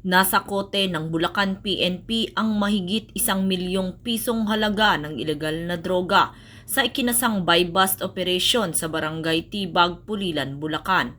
Nasa kote ng Bulacan PNP ang mahigit 1 milyong pisong halaga ng ilegal na droga sa ikinasang buy-bust operation sa Barangay Tibag, Pulilan, Bulacan.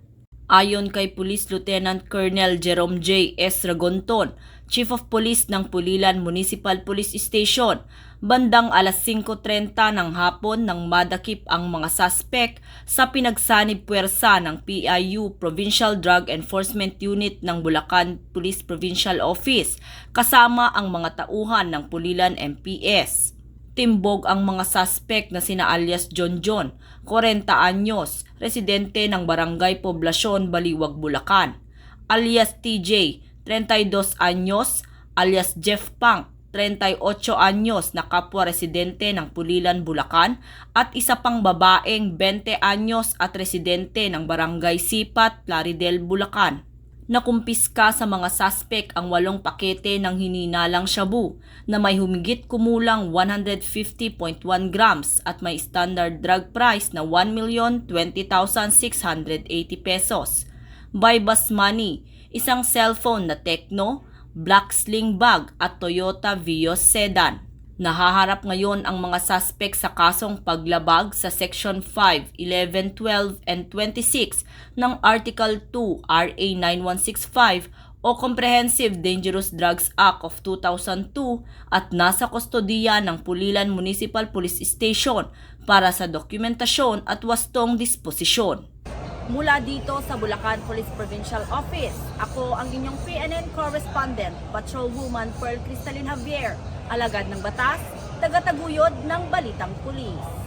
Ayon kay Police Lieutenant Colonel Jerome J. S. Ragonton, Chief of Police ng Pulilan Municipal Police Station, bandang alas 5:30 ng hapon nang madakip ang mga suspect sa pinagsanib puwersa ng PIU Provincial Drug Enforcement Unit ng Bulacan Police Provincial Office kasama ang mga tauhan ng Pulilan MPS. Timbog ang mga suspect na sina alias John John, 40 anyos, residente ng Barangay Poblasyon, Baliwag, Bulacan. Alias TJ, 32 anyos, alias Jeff Pang, 38 anyos na kapwa residente ng Pulilan, Bulacan at isa pang babaeng 20 anyos at residente ng Barangay Sipat, Plaridel, Bulacan. Nakumpiska sa mga suspect ang 8 pakete ng hininalang shabu na may humigit kumulang 150.1 grams at may standard drug price na 1,020,680 pesos. Buy-bust money, isang cellphone na Tecno, black sling bag at Toyota Vios sedan. Nahaharap ngayon ang mga suspect sa kasong paglabag sa Section 5, 11, 12, and 26 ng Article 2 RA 9165 o Comprehensive Dangerous Drugs Act of 2002 at nasa kustodiya ng Pulilan Municipal Police Station para sa dokumentasyon at wastong disposisyon. Mula dito sa Bulacan Police Provincial Office, ako ang inyong PNN correspondent, Patrolwoman Pearl Cristalin Javier, alagad ng batas, tagataguyod ng Balitang Pulis.